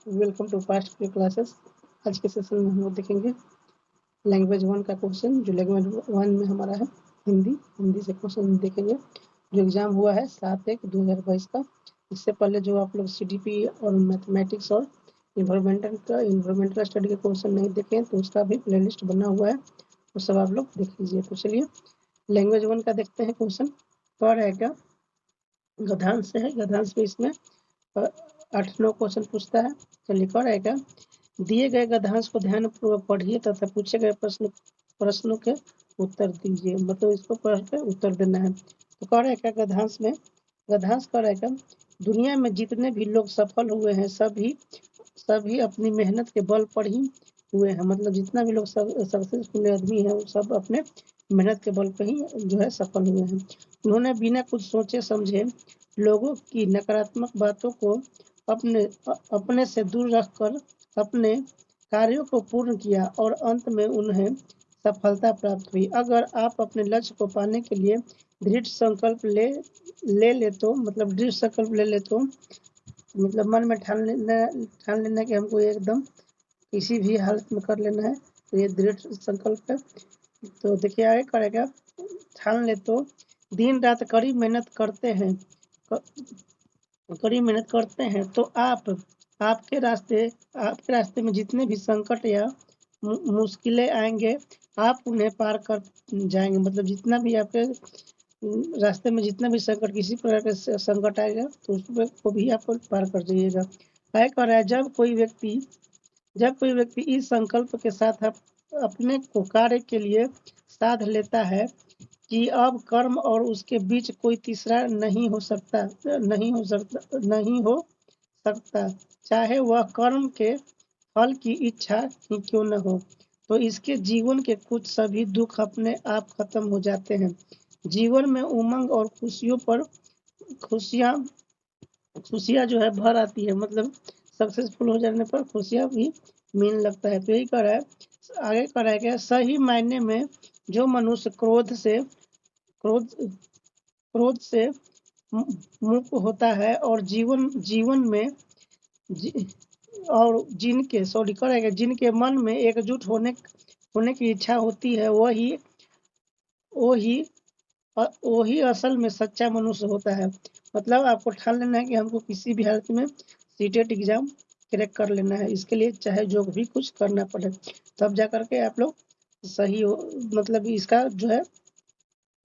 Welcome to past pre classes. आज के session में हम लोग देखेंगे लैंग्वेज 1 का क्वेश्चन, जो लैंग्वेज 1 में हमारा है हिंदी से क्वेश्चन देखेंगे, जो एग्जाम हुआ है 7/1/2022 का। इससे पहले जो आप लोग CDP और मैथमेटिक्स और इन्वायरमेंटल स्टडी के क्वेश्चन नहीं देखें तो उसका भी प्लेलिस्ट बना हुआ है, वो सब आप लोग देख लीजिए। तो चलिए लैंग्वेज 1 का देखते हैं क्वेश्चन। क्या रहेगा? गद्यांश से है, गद्यांश में इसमें 8-9 क्वेश्चन पूछता है। चलिए क्या रहेगा? दिए गए गद्यांश को ध्यानपूर्वक पढ़िए तथा पूछे गए प्रश्नों के उत्तर दीजिए। मतलब इसको पढ़ कर उत्तर देना है। तो क्या रहेगा गद्यांश में? गद्यांश क्या रहेगा? दुनिया में जितने भी लोग सफल हुए हैं सभी अपनी मेहनत के बल पर ही हुए हैं। मतलब जितना भी लोग सक्सेसफुल आदमी है वो सब अपने मेहनत के बल पर ही जो है सफल हुए हैं। उन्होंने बिना कुछ सोचे समझे लोगों की नकारात्मक बातों को अपने से दूर रखकर अपने कार्यों को पूर्ण किया और अंत में उन्हें सफलता प्राप्त हुई। अगर आप अपने लक्ष्य को पाने के लिए दृढ़ संकल्प ले ले तो मतलब मन में ठान लेना कि हमको एकदम किसी भी हालत में कर लेना है। तो ये दृढ़ संकल्प है। तो देखिए आगे करेगा, ठान ले तो दिन रात कड़ी मेहनत करते हैं तो आपके रास्ते में जितने भी संकट या मुश्किलें आएंगे आप उन्हें पार कर जाएंगे। मतलब जितना भी आपके रास्ते में जितना भी संकट, किसी प्रकार का संकट आएगा तो उसको भी आप पार कर जाइएगा। क्या कर रहा है? जब कोई व्यक्ति इस संकल्प के साथ अपने को कार्य के लिए साध लेता है कि अब कर्म और उसके बीच कोई तीसरा नहीं हो सकता, चाहे वह कर्म के फल की इच्छा ही क्यों न हो, तो इसके जीवन के कुछ सभी दुख अपने आप खत्म हो जाते हैं। जीवन में उमंग और खुशियाँ जो है भर आती है। मतलब सक्सेसफुल हो जाने पर खुशियाँ भी मिलने लगता है। तो यही कर रहा है, आगे कर रहा है क्या? सही मायने में जो मनुष्य क्रोध से मुक्त होता है और जीवन में और जिनके मन में एकजुट होने की इच्छा होती है वही वही असल में सच्चा मनुष्य होता है। मतलब आपको ठान लेना है कि हमको किसी भी हालत में सीटेट एग्जाम क्रैक कर लेना है। इसके लिए चाहे जो भी कुछ करना पड़े तब जा करके आप लोग सही हो। मतलब इसका जो है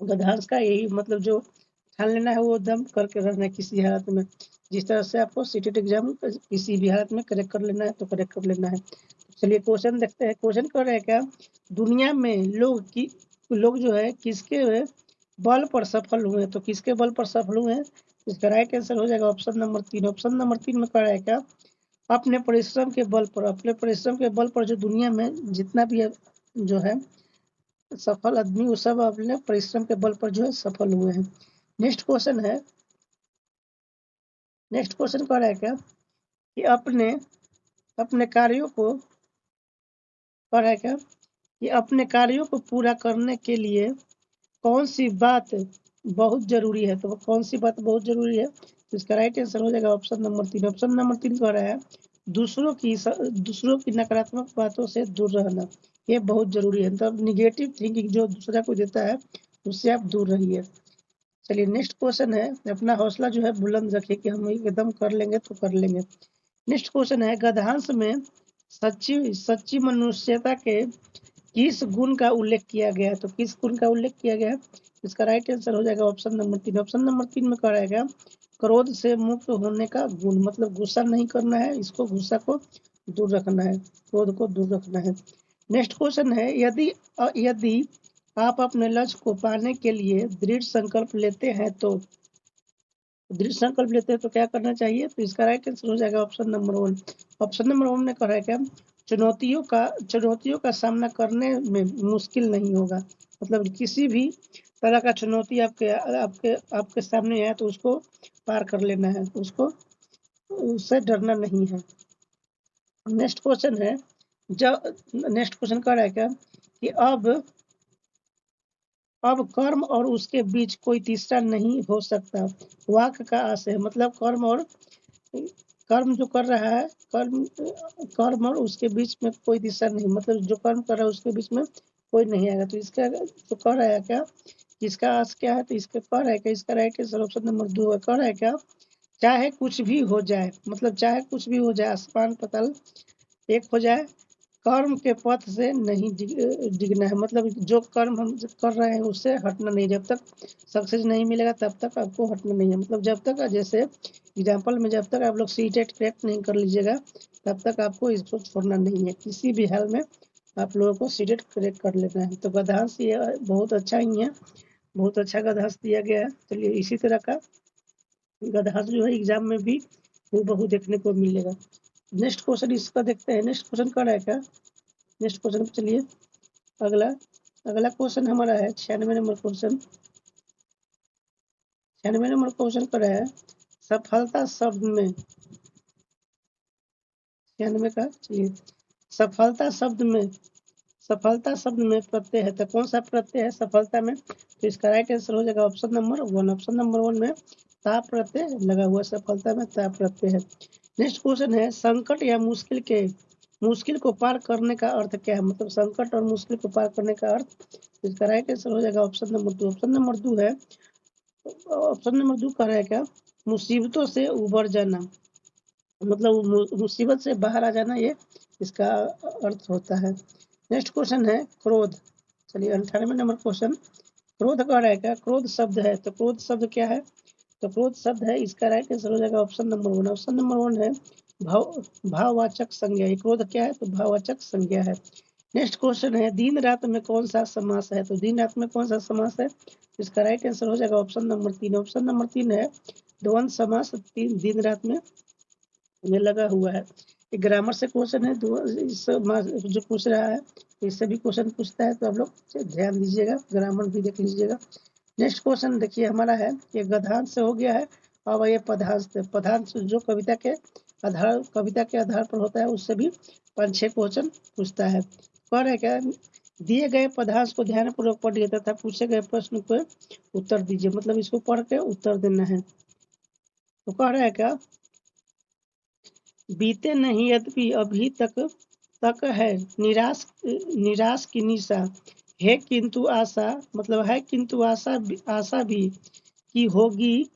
गद्यांश का यही मतलब जो ठान लेना है वो एकदम करके रहना है किसी हालत में। जिस तरह से आपको सीटेट एग्जाम किसी भी हालत में क्रैक कर लेना है तो क्रैक कर लेना है। चलिए क्वेश्चन देखते हैं। क्वेश्चन कर रहे हैं क्या? दुनिया में लोग जो है किसके बल पर सफल हुए? तो किसके बल पर सफल हुए हैं? इसका राइट आंसर हो जाएगा ऑप्शन नंबर 3। ऑप्शन नंबर 3 में कर रहा है क्या? अपने परिश्रम के बल पर जो दुनिया में जितना भी जो है सफल आदमी वो सब अपने परिश्रम के बल पर जो है सफल हुए हैं। नेक्स्ट क्वेश्चन कर रहा है क्या कि अपने कार्यों को कर रहा है क्या कि अपने कार्यों को पूरा करने के लिए कौन सी बात बहुत जरूरी है? तो कौन सी बात बहुत जरूरी है? तो इसका राइट आंसर हो जाएगा ऑप्शन नंबर 3। ऑप्शन नंबर 3 कह रहा है दूसरों की नकारात्मक बातों से दूर रहना। ये बहुत जरूरी है। मतलब निगेटिव थिंकिंग जो दूसरा को देता है उससे आप दूर रहिए। चलिए नेक्स्ट क्वेश्चन है, अपना हौसला जो है बुलंद रखिए कि हम एकदम कर लेंगे तो कर लेंगे। नेक्स्ट क्वेश्चन है, गद्यांश में सच्ची मनुष्यता के किस गुण का उल्लेख किया गया है? तो किस गुण का उल्लेख किया गया है? इसका राइट आंसर हो जाएगा ऑप्शन नंबर 3। ऑप्शन नंबर 3 में कराएगा क्रोध से मुक्त होने का गुण। मतलब गुस्सा नहीं करना है, इसको गुस्सा को दूर रखना है, क्रोध को दूर रखना है। नेक्स्ट क्वेश्चन है, यदि आप अपने लक्ष्य को पाने के लिए दृढ़ संकल्प लेते हैं तो क्या करना चाहिए? तो इसका राइट आंसर हो जाएगा ऑप्शन नंबर 1। ऑप्शन नंबर 1 में कहा है क्या? चुनौतियों का सामना करने में मुश्किल नहीं होगा। मतलब किसी भी तरह का चुनौती आपके सामने आए तो उसको पार कर लेना है, उससे डरना नहीं है। नेक्स्ट क्वेश्चन कह रहा है क्या कि अब कर्म और उसके बीच कोई तीसरा नहीं हो सकता। वाक्य का आशय है। मतलब कर्म और कर्म जो कर रहा है, कर्म और उसके बीच में कोई दिशा नहीं, मतलब जो कर्म कर रहा है उसके बीच में कोई नहीं आएगा। तो इसका जो कर रहा है क्या, इसका अर्थ क्या है, तो इसका कर है क्या, इसका राइट आंसर ऑप्शन नंबर 2 है। कर है क्या, चाहे कुछ भी हो जाए, मतलब चाहे कुछ भी हो जाए, आसमान पताल एक हो जाए, कर्म के पथ से नहीं डिगना है। मतलब जो कर्म हम कर रहे हैं उससे हटना नहीं, जब तक सक्सेस नहीं मिलेगा तब तक आपको हटना नहीं है। मतलब जब तक, जैसे एग्जाम्पल में, जब तक आप लोग सीटेट क्रैक नहीं कर लीजिएगा तब तक आपको इसको छोड़ना नहीं है। किसी भी हाल में आप लोगों को सीटेट क्रैक कर लेना है। तो गधांश ये बहुत अच्छा ही है, बहुत अच्छा गधांश दिया गया है। चलिए इसी तरह का गधांश जो है एग्जाम में भी हूबहू देखने को मिलेगा। नेक्स्ट क्वेश्चन इसका देखते हैं। नेक्स्ट क्वेश्चन कर रहा है क्या, नेक्स्ट क्वेश्चन चलिए। अगला अगला क्वेश्चन हमारा है 96 नंबर क्वेश्चन। 96 नंबर क्वेश्चन कर रहा है सफलता शब्द में, 96 का चलिए, सफलता शब्द में, सफलता शब्द में प्रत्यय है, तो कौन सा प्रत्यय है सफलता में, तो इसका राइट आंसर हो जाएगा ऑप्शन नंबर 1। ऑप्शन नंबर 1 में ता प्रत्यय लगा हुआ, सफलता में ता प्रत्यय है। नेक्स्ट क्वेश्चन है संकट या मुश्किल को पार करने का अर्थ क्या है, मतलब संकट और मुश्किल को पार करने का अर्थ, इसका राइट आंसर हो जाएगा ऑप्शन नंबर 2। ऑप्शन नंबर 2 है, ऑप्शन नंबर 2 कह रहा है क्या, मुसीबतों से उबर जाना, मतलब मुसीबत से बाहर आ जाना, ये इसका अर्थ होता है। नेक्स्ट क्वेश्चन है क्रोध। चलिए 98 नंबर क्वेश्चन, क्रोध कह रहा है क्या, क्रोध शब्द है, तो क्रोध शब्द क्या है, तो क्रोध शब्द है, इसका राइट आंसर हो जाएगा ऑप्शन नंबर 1। ऑप्शन नंबर 1 है भाववाचक संज्ञा, क्रोध क्या है, तो भाववाचक संज्ञा है। नेक्स्ट क्वेश्चन है दिन रात में कौन सा समास है, तो दिन रात में कौन सा समास है, इसका राइट आंसर हो जाएगा ऑप्शन नंबर 3। ऑप्शन नंबर 3 है द्वंद्व समास, दिन रात में ये लगा हुआ है। ये ग्रामर से क्वेश्चन है, जो पूछ रहा है इससे भी क्वेश्चन पूछता है, तो आप लोग ध्यान दीजिएगा, ग्रामर भी देख लीजिएगा। नेक्स्ट क्वेश्चन देखिए हमारा है, ये गधांश से हो गया है। अब ये पदांश, पदांश जो कविता के आधार पर होता है, उससे भी 5-6 क्वेश्चन पूछता है। कह रहे क्या, दिए गए पदांश को ध्यानपूर्वक पढ़िए तथा पूछे गए प्रश्न को उत्तर दीजिए, मतलब इसको पढ़ के उत्तर देना है। तो कह रहा है क्या, बीते नहीं यद्यपि अभी तक है निराश की निशा, है किंतु आशा, मतलब है किंतु आशा भी कि होगी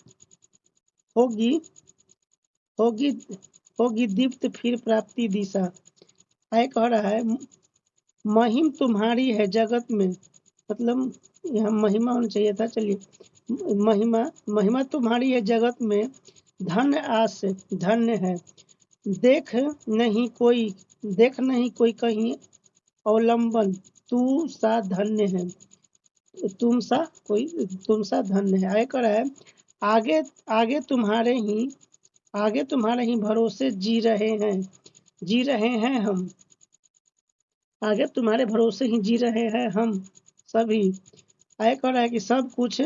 होगी होगी होगी दीप्त फिर प्राप्ति दिशा। आय कह रहा है महिम तुम्हारी है जगत में, मतलब यहाँ महिमा होना चाहिए था, चलिए महिमा महिमा तुम्हारी है जगत में, धन्य आस धन्य है, देख देख नहीं कोई कहीं अवलंबन, तू सा धन्य है, तुम सा धन्य है। आय कर है आगे आगे तुम्हारे ही आगे तुम्हारे ही भरोसे जी रहे हैं हम, आगे तुम्हारे भरोसे ही जी रहे हैं हम सभी। आय कर रहा है कि सब कुछ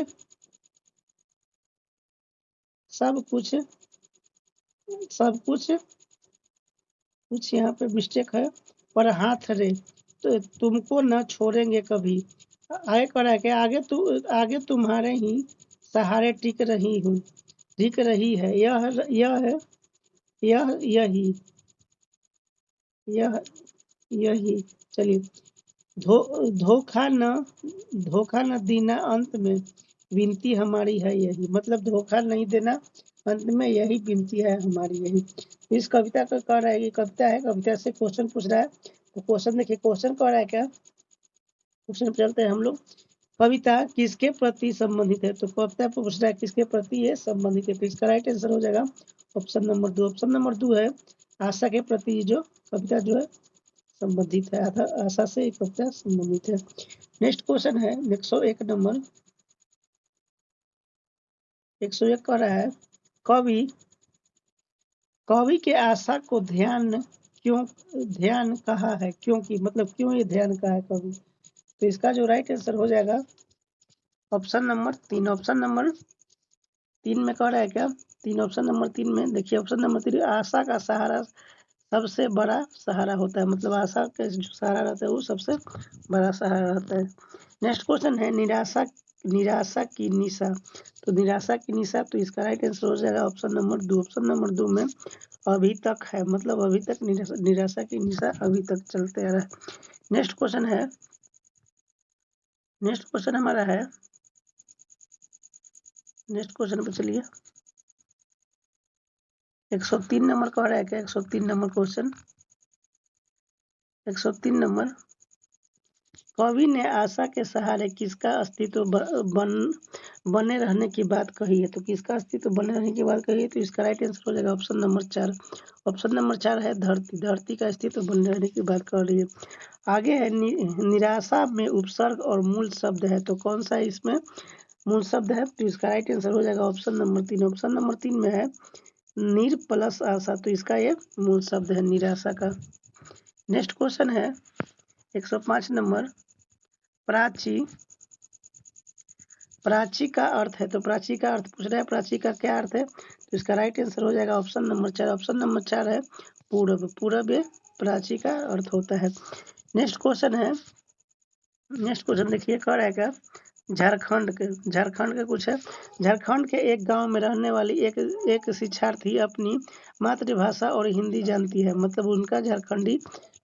कुछ यहाँ पे मिस्टेक है, पर हाथ रे तो तुमको न छोड़ेंगे कभी। आगे कह रहा है कि आगे तुम्हारे ही सहारे टिक रही है, यह यही यह यही चलिए धो धोखा न देना अंत में विनती हमारी है यही, मतलब धोखा नहीं देना अंत में यही विनती है हमारी यही। इस कविता का कह रहा है कि कविता है, कविता से क्वेश्चन पूछ रहा है। तो क्वेश्चन देखिए, क्वेश्चन कह रहा है क्या, क्वेश्चन पे चलते हैं हम लोग। कविता किसके प्रति संबंधित है, तो कविता पूछ रहा है किसके प्रति ये संबंधित है, तो इसका राइट आंसर हो जाएगा ऑप्शन नंबर 2। ऑप्शन नंबर 2 है आशा के प्रति जो कविता जो है संबंधित है, आशा से कविता संबंधित है। नेक्स्ट क्वेश्चन है 101 नंबर, 101 कह रहा है कवि कवि के आशा को ध्यान कहा है, क्योंकि मतलब क्यों ये ध्यान कहा है कवि, तो इसका जो राइट आंसर हो जाएगा ऑप्शन नंबर 3। ऑप्शन नंबर 3 में कह रहा है क्या, 3 ऑप्शन नंबर 3 में देखिए, ऑप्शन नंबर 3 आशा का सहारा सबसे बड़ा सहारा होता है, मतलब आशा का जो सहारा रहता है वो सबसे बड़ा सहारा रहता है। नेक्स्ट क्वेश्चन है निराशा की निशा, तो निराशा की निशा, तो इसका राइट आंसर हो जाएगा ऑप्शन नंबर 2। ऑप्शन नंबर 2 में अभी तक है, मतलब अभी तक निराशा की निशा अभी तक चलते आ रहा है। नेक्स्ट क्वेश्चन है, नेक्स्ट क्वेश्चन हमारा है, नेक्स्ट क्वेश्चन पे चलिए। 103 नंबर कह रहा है क्या? 103 नंबर क्वेश्चन, 103 नंबर, कवि ने आशा के सहारे किसका अस्तित्व बने रहने की बात कही है? तो किसका अस्तित्व बने रहने की बात कही है? तो इसका राइट आंसर हो जाएगा ऑप्शन नंबर 4। ऑप्शन नंबर 4 है धरती, धरती का अस्तित्व बने रहने की बात कर रही है। आगे है निराशा में उपसर्ग और मूल शब्द है, तो कौन सा इसमें मूल शब्द है? तो इसका राइट आंसर हो जाएगा ऑप्शन नंबर 3। ऑप्शन नंबर 3 में है निर प्लस आशा, तो इसका ये मूल शब्द है निराशा का। नेक्स्ट क्वेश्चन है 105 नंबर, प्राची, प्राची का अर्थ है, तो प्राची का अर्थ पूछ रहा है, प्राची का क्या अर्थ है? तो इसका राइट आंसर हो जाएगा ऑप्शन नंबर 4। ऑप्शन नंबर 4 है पूरब, पूरब ये प्राची का अर्थ होता है। नेक्स्ट क्वेश्चन है, नेक्स्ट क्वेश्चन देखिए कह रहा है क्या? झारखंड के कुछ है। झारखंड के एक गांव में रहने वाली एक शिक्षार्थी अपनी मातृभाषा और हिंदी जानती है, मतलब उनका झारखंडी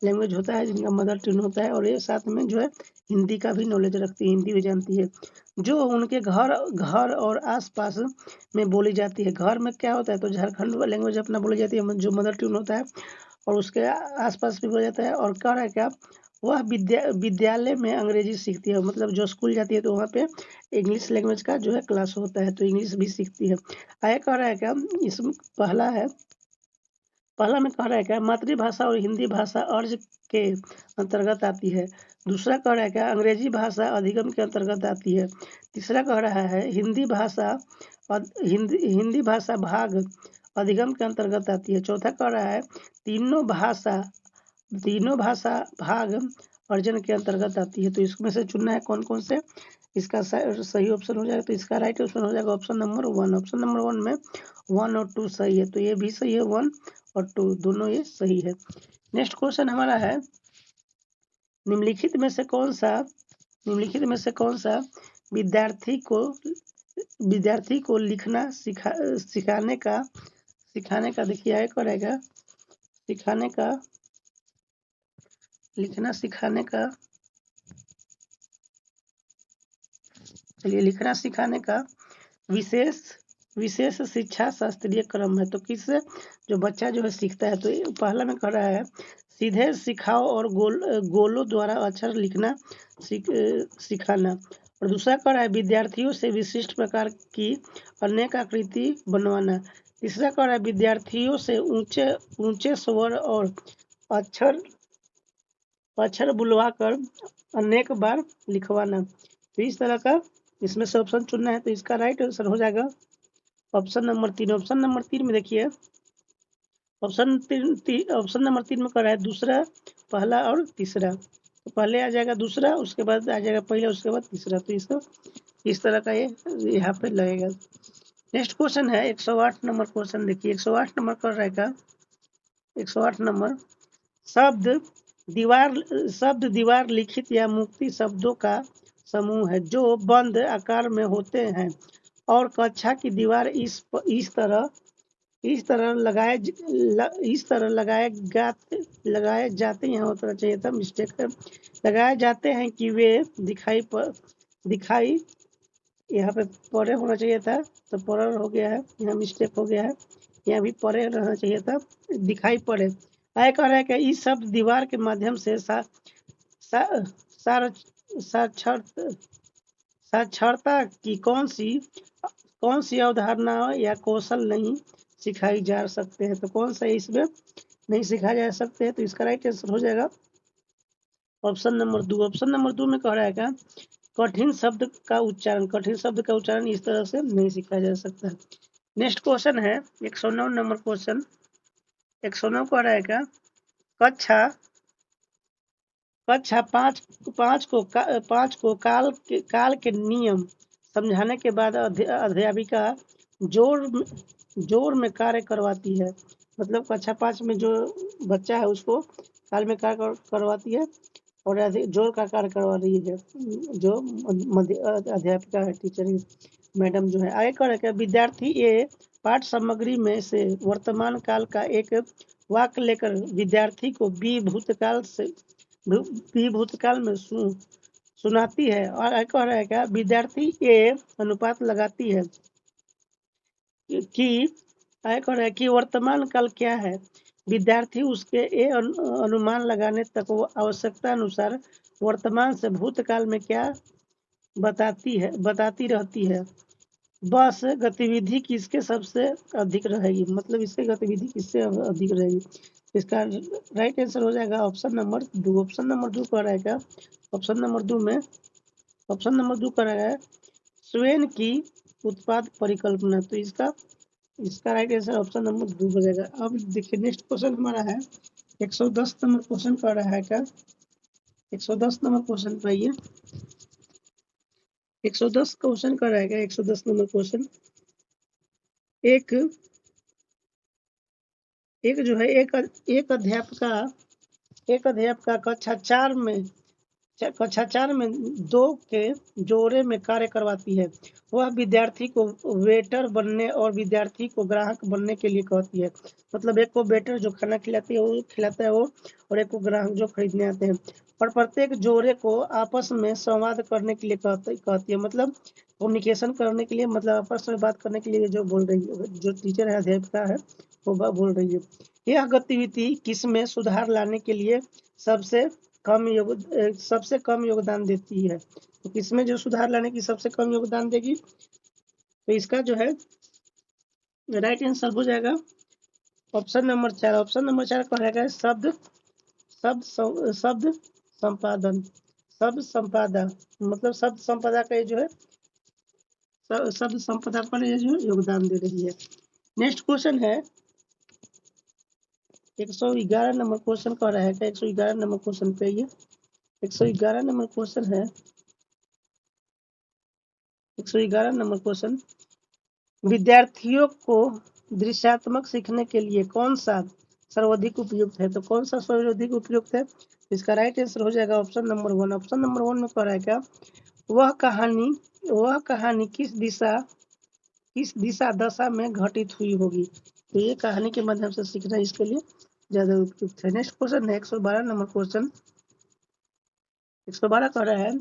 लैंग्वेज होता है, जिनका मदर टंग होता है, और ये साथ में जो है हिंदी का भी नॉलेज रखती है, हिंदी भी जानती है, जो उनके घर और आसपास में बोली जाती है। घर में क्या होता है? तो झारखंड लैंग्वेज अपना बोली जाती है, जो मदर टंग होता है, और उसके आसपास भी बोला जाता है। और कह रहा है क्या? वह विद्यालय में अंग्रेजी सीखती है, मतलब जो स्कूल जाती है तो वहाँ पे इंग्लिश लैंग्वेज का जो है क्लास होता है, तो इंग्लिश भी सीखती है। आगे कह रहा है क्या? इसमें पहला में कह रहा है क्या? मातृभाषा और हिंदी भाषा अर्ज के अंतर्गत आती है। दूसरा कह रहा है क्या? अंग्रेजी भाषा अधिगम के अंतर्गत आती है। तीसरा कह रहा है हिंदी भाषा भाग अधिगम के अंतर्गत आती है। चौथा कह रहा है तीनों भाषा भाग अर्जन के अंतर्गत आती है। तो इसमें से चुनना है कौन कौन से इसका सही ऑप्शन हो जाएगा। तो इसका राइट ऑप्शन हो जाएगा ऑप्शन नंबर 1। ऑप्शन नंबर 1 में 1 और 2 सही है, तो ये भी सही है, 1 और 2 दोनों ये सही है। नेक्स्ट क्वेश्चन हमारा है, निम्नलिखित में से कौन सा विद्यार्थी को लिखना सिखाने का देखिए आगे करेगा, लिखना सिखाने का, चलिए लिखना सिखाने का विशेष शिक्षा शास्त्रीय क्रम है। तो किससे जो बच्चा जो है सीखता है, तो पहला में कह रहा है सीधे सिखाओ और गोलों द्वारा अक्षर लिखना सिखाना। और दूसरा कह रहा है विद्यार्थियों से विशिष्ट प्रकार की अनेक आकृति बनवाना। तीसरा कह रहा है विद्यार्थियों से ऊंचे स्वर और अक्षर बुलवाकर अनेक बार लिखवाना। तो इस तरह का इसमें से ऑप्शन चुनना है। तो इसका राइट आंसर हो जाएगा ऑप्शन नंबर 3। ऑप्शन नंबर 3 में देखिए, ऑप्शन नंबर 3 में कर रहा है दूसरा, पहला और तीसरा। तो पहले आ जाएगा दूसरा, उसके बाद आ जाएगा पहला, उसके बाद तीसरा। तो इसको इस तरह का ये यहाँ पे लगेगा। नेक्स्ट क्वेश्चन है 108 नंबर क्वेश्चन, देखिए 108 नंबर कर रहेगा, 108 नंबर, शब्द दीवार लिखित या मुक्ति शब्दों का समूह है जो बंद आकार में होते हैं और कक्षा की दीवार इस तरह लगाए जाते, यहाँ होना चाहिए था मिस्टेक है, लगाए जाते हैं कि वे दिखाई यहाँ पे परे होना चाहिए था, तो परे हो गया है, यहाँ मिस्टेक हो गया है, यहाँ भी परे रहना चाहिए था, दिखाई पड़े। आय कह रहा है कि इस शब्द दीवार के माध्यम से साक्षरता की कौन सी अवधारणा या कौशल नहीं सिखाई जा सकते हैं। तो कौन सा इसमें नहीं सिखाया जा सकते हैं। तो इसका राइट आंसर हो जाएगा ऑप्शन नंबर 2। ऑप्शन नंबर 2 में कह रहा है क्या? कठिन शब्द का उच्चारण इस तरह से नहीं सिखाया जा सकता। नेक्स्ट क्वेश्चन है 109 नंबर क्वेश्चन, 109 कह रहा है क्या? कक्षा 5 को काल के नियम समझाने के बाद अध्यापिका जोर में कार्य करवाती है, मतलब कक्षा 5 में जो बच्चा है उसको काल में कार्य करवाती है और जोर का कार्य करवा रही है जो अध्यापिका है, टीचर मैडम जो है। आगे कर क्या विद्यार्थी ये पाठ सामग्री में से वर्तमान काल का एक वाक्य लेकर विद्यार्थी को भूतकाल में सुनाती है। और आगे कह रहा है क्या विद्यार्थी ये अनुपात लगाती है कि आगे कह रहा है कि वर्तमान काल क्या है। विद्यार्थी उसके ये अनुमान लगाने तक वो आवश्यकता अनुसार वर्तमान से भूतकाल में क्या बताती रहती है। बस गतिविधि किसके सबसे अधिक रहेगी, मतलब इसकी गतिविधि किससे अधिक रहेगी। इसका राइट आंसर हो जाएगा ऑप्शन नंबर 2। ऑप्शन नंबर 2 कह रहेगा ऑप्शन नंबर 2 में ऑप्शन नंबर 2 कह रहा है स्वयं की उत्पाद परिकल्पना। तो इसका राइट आंसर ऑप्शन नंबर 2 हो जाएगा। अब देखिए नेक्स्ट क्वेश्चन हमारा है 110 नंबर क्वेश्चन कर रहा है क्या 110 नंबर क्वेश्चन पर आइए। 110 क्वेश्चन कर रहा है क्या 110 नंबर क्वेश्चन एक जो है एक अध्यापका कक्षा 4 में 2 के जोड़े में कार्य करवाती है। वह विद्यार्थी को वेटर बनने और विद्यार्थी को ग्राहक बनने के लिए कहती है। मतलब एक को वेटर जो खाना खिलाता है वो और एक को ग्राहक जो खरीदने आते हैं। और प्रत्येक जोड़े को आपस में संवाद करने के लिए कहती है। मतलब कम्युनिकेशन करने के लिए, मतलब आपस में बात करने के लिए जो बोल रही है, जो टीचर है अध्यापिका है वो बोल रही है। यह गतिविधि किसमें सुधार लाने के लिए सबसे कम योगदान देती है। तो किसमें जो सुधार लाने की सबसे कम योगदान देगी, तो इसका जो है राइट आंसर हो जाएगा ऑप्शन नंबर 4। ऑप्शन नंबर 4 कहेगा शब्द संपादन, शब्द संपादा, मतलब शब्द संपदा का जो है शब्द संपदा पर ये जो योगदान दे रही है। नेक्स्ट क्वेश्चन है 111 नंबर क्वेश्चन कह रहा है क्या 111 नंबर क्वेश्चन पे ये 111 नंबर क्वेश्चन है 111 नंबर क्वेश्चन विद्यार्थियों को दृश्यात्मक सीखने के लिए कौन सा सर्वाधिक उपयुक्त है। तो कौन सा सर्वाधिक उपयुक्त है, इसका राइट आंसर हो जाएगा ऑप्शन नंबर 1। ऑप्शन नंबर 1 में कह रहा है क्या वह कहानी किस दिशा दशा में घटित हुई होगी। तो ये कहानी के माध्यम से सीखना इसके लिए ज्यादा उपयुक्त है। नेक्स्ट क्वेश्चन है 112 नंबर क्वेश्चन 112 कह रहा है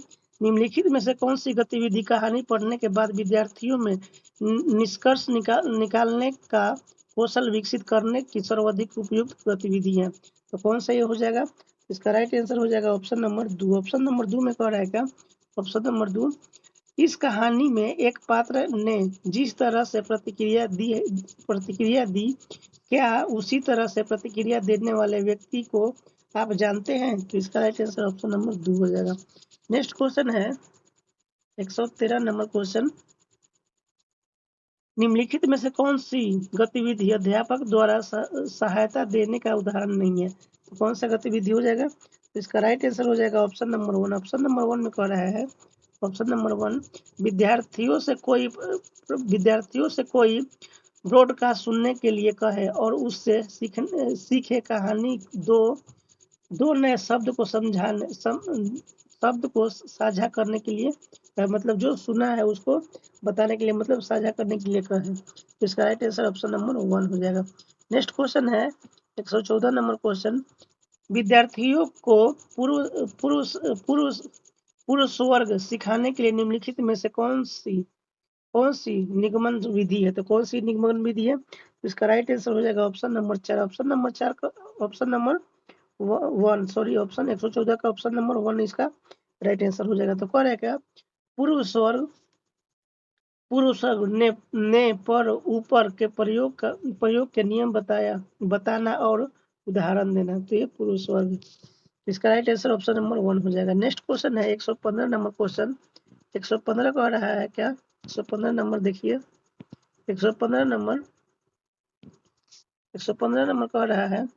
निम्नलिखित में से कौन सी गतिविधि कहानी पढ़ने के बाद विद्यार्थियों में निष्कर्ष निकालने का कौशल विकसित करने की सर्वाधिक उपयुक्त गतिविधि है। तो कौन सा ये हो जाएगा, इसका राइट आंसर हो जाएगा ऑप्शन नंबर 2। ऑप्शन नंबर 2 में कह रहा है क्या ऑप्शन नंबर 2 इस कहानी में एक पात्र ने जिस तरह से प्रतिक्रिया दी क्या उसी तरह से प्रतिक्रिया देने वाले व्यक्ति को आप जानते हैं। तो इसका राइट आंसर ऑप्शन नंबर 2 हो जाएगा। नेक्स्ट क्वेश्चन है 113 नंबर क्वेश्चन निम्नलिखित में से कौन सी गतिविधि अध्यापक द्वारा सहायता देने का उदाहरण नहीं है। तो कौन सा गतिविधि हो जाएगा, तो इसका राइट आंसर हो जाएगा ऑप्शन नंबर 1। ऑप्शन नंबर 1 में कह रहा है ऑप्शन नंबर 1 विद्यार्थियों से कोई ब्रॉडकास्ट सुनने के लिए कहे और उससे सीखे कहानी दो नए शब्द को साझा करने के लिए, मतलब जो सुना है उसको बताने के लिए, मतलब साझा करने के लिए कहे। तो इसका राइट आंसर ऑप्शन नंबर 1 हो जाएगा। नेक्स्ट क्वेश्चन है 114 नंबर क्वेश्चन विद्यार्थियों को पूर्व स्वर्ग सिखाने के लिए निम्नलिखित में से कौन सी निगमन विधि है। तो कौन सी निगमन विधि है, तो इसका राइट आंसर हो जाएगा option number 4। Option number 1 sorry option 114 का ऑप्शन नंबर 1 इसका राइट आंसर हो जाएगा। तो कह रहा है क्या पूर्व स्वर्ग ने पर ऊपर के प्रयोग के नियम बताना और उदाहरण देना। तो ये पूर्व स्वर्ग, इसका राइट आंसर ऑप्शन नंबर 1 हो जाएगा। नेक्स्ट क्वेश्चन है 115 नंबर क्वेश्चन 115 कह रहा है क्या 115 नंबर देखिए 115 नंबर कह रहा है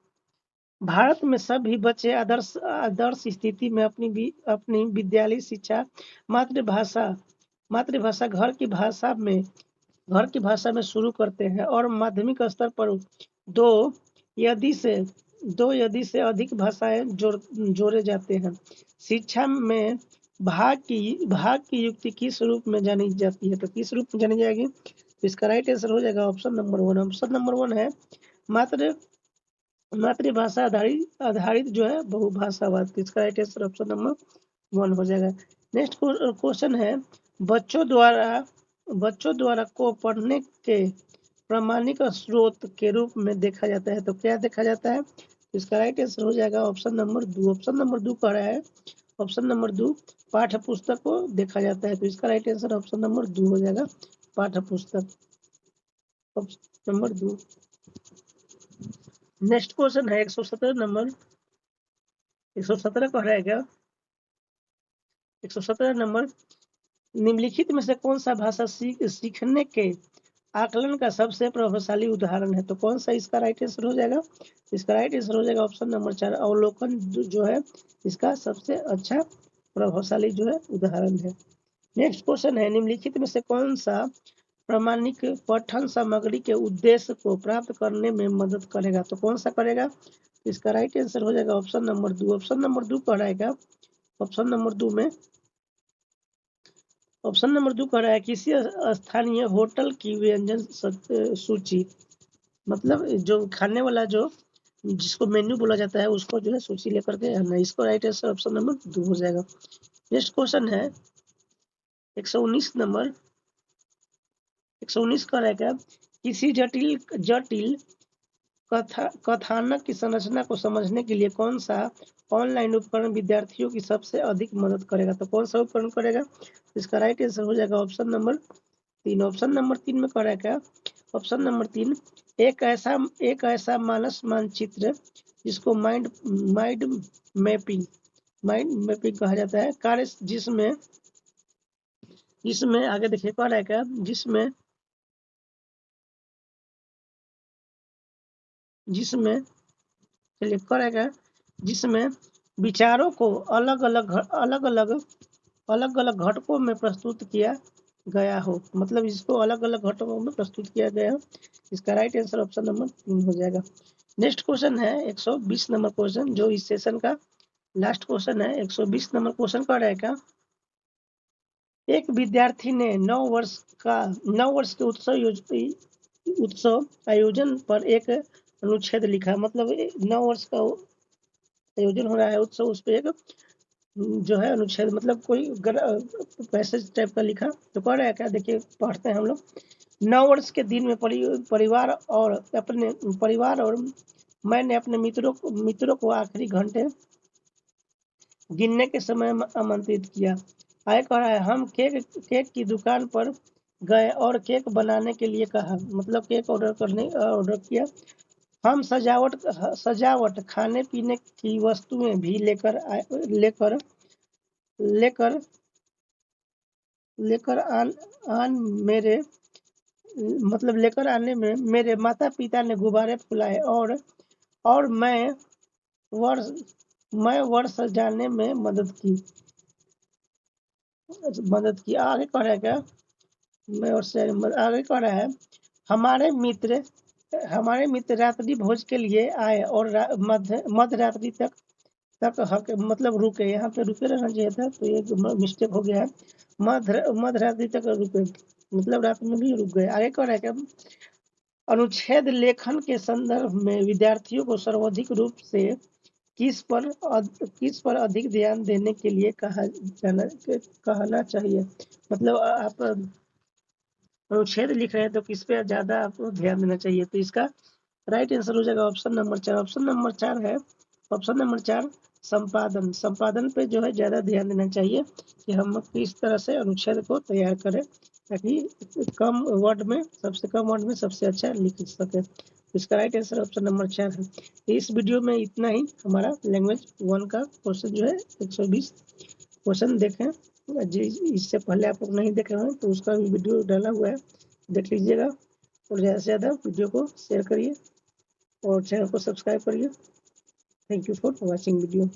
भारत में सभी बच्चे आदर्श स्थिति में अपनी विद्यालय शिक्षा मातृभाषा घर की भाषा में शुरू करते हैं और माध्यमिक स्तर पर दो यदि से अधिक भाषाएं जोड़े जाते हैं। शिक्षा में भाग की युक्ति किस रूप में जानी जाती है? तो किस रूप में जानी जाएगी? तो इसका राइट आंसर हो जाएगा ऑप्शन नंबर 1। ऑप्शन नंबर 1 है मातृभाषा आधारित जो है बहुभाषावाद। इसका राइट आंसर ऑप्शन नंबर 1 हो जाएगा। नेक्स्ट क्वेश्चन है बच्चों द्वारा को पढ़ने के प्रामाणिक स्रोत के रूप में देखा जाता है। तो क्या देखा जाता है? इसका राइट आंसर हो जाएगा ऑप्शन नंबर 2। ऑप्शन नंबर 2 कह रहा है, ऑप्शन नंबर 2 पाठ्य पुस्तक को देखा जाता है। तो इसका राइट आंसर ऑप्शन नंबर 2 हो जाएगा, पाठ्य पुस्तक, ऑप्शन नंबर 2। नेक्स्ट क्वेश्चन है 117 नंबर, 117 कह रहा है क्या? 117 नंबर, निम्नलिखित में से कौन सा भाषा सीखने के आकलन का सबसे प्रभावशाली उदाहरण है? तो कौन सा इसका राइट आंसर हो जाएगा? इसका राइट आंसर हो जाएगा ऑप्शन नंबर 4, अवलोकन जो है इसका सबसे अच्छा प्रभावशाली जो है उदाहरण है। नेक्स्ट क्वेश्चन है निम्नलिखित में से कौन सा प्रामाणिक पठन सामग्री के उद्देश्य को प्राप्त करने में मदद करेगा? तो कौन सा करेगा? इसका राइट आंसर हो जाएगा ऑप्शन नंबर 2। ऑप्शन नंबर 2 कह रहा है क्या? ऑप्शन नंबर 2 में ऑप्शन नंबर 2 कह रहा है किसी स्थानीय होटल की व्यंजन सूची, मतलब जो खाने वाला जो जिसको मेन्यू बोला जाता है उसको जो है सूची लेकर के आना। इसको राइट आंसर ऑप्शन नंबर 2 हो जाएगा। नेक्स्ट क्वेश्चन है 119 नंबर, 119 का रहेगा किसी जटिल कथानक की संरचना को समझने के लिए कौन सा ऑनलाइन उपकरण विद्यार्थियों की सबसे अधिक मदद करेगा? तो कौन सा उपकरण करेगा? इसका राइट आंसर हो जाएगा ऑप्शन नंबर 3। ऑप्शन नंबर 3 में करेगा ऑप्शन नंबर 3 एक ऐसा मानस मानचित्र जिसको माइंड मैपिंग कहा जाता है कार्य, जिसमें आगे देखिए कह रहा है जिसमें विचारों को अलग अलग घटकों में प्रस्तुत किया गया हो, मतलब इसको अलग अलग घटकों में प्रस्तुत किया गया हो। इसका राइट आंसर ऑप्शन नंबर 3 हो जाएगा। नेक्स्ट क्वेश्चन है 120 नंबर क्वेश्चन, जो इस सेशन का लास्ट क्वेश्चन है। 120 नंबर क्वेश्चन कह रहेगा एक विद्यार्थी ने 9 वर्ष के उत्सव आयोजन पर एक अनुच्छेद लिखा, मतलब 9 वर्ष का आयोजन हो रहा है उत्सव, उस पर एक जो है अनुच्छेद, मतलब कोई पैसेज टाइप का लिखा। तो कह रहा है क्या? देखिए पढ़ते हैं हम लोग। 9 वर्ष के दिन में परिवार और मैंने अपने मित्रों को आखिरी घंटे गिनने के समय आमंत्रित किया। आगे कह रहा है हम केक की दुकान पर गए और केक बनाने के लिए कहा, मतलब केक ऑर्डर किया। हम सजावट खाने पीने की वस्तुएं भी लेकर आने में मेरे माता पिता ने गुब्बारे फुलाए और मैं वर्ष सजाने में मदद की। आगे कह रहा है क्या? आगे कह रहा है हमारे मित्र रात्रि भोज के लिए आए और मध्य रात्रि तक मतलब रुके। यहाँ पे रुके रहना चाहिए था, तो ये मिस्टेक हो गया है। मध्य रात्रि तक रुके, मतलब रात में भी रुक गए। आगे कह रहा है क्या? अनुच्छेद लेखन के संदर्भ में विद्यार्थियों को सर्वाधिक रूप से किस पर अधिक ध्यान देने के लिए कहना चाहिए? मतलब आप अनुच्छेद लिख रहे हैं तो किस पे ज्यादा आपको ध्यान देना चाहिए? तो इसका राइट आंसर हो जाएगा ऑप्शन नंबर 4। ऑप्शन नंबर 4 है, ऑप्शन नंबर 4 संपादन पे जो है ज्यादा ध्यान देना चाहिए कि हम किस तरह से अनुच्छेद को तैयार करें ताकि सबसे कम वर्ड में सबसे अच्छा लिख सके। इसका राइट आंसर ऑप्शन नंबर 4 है। इस वीडियो में इतना ही। हमारा लैंग्वेज 1 का क्वेश्चन जो है 120 क्वेश्चन देखें। इससे पहले आप लोग नहीं देखे हैं तो उसका भी वीडियो डाला हुआ है, देख लीजिएगा। और ज़्यादा से ज़्यादा वीडियो को शेयर करिए और चैनल को सब्सक्राइब करिए। Thank you for watching video.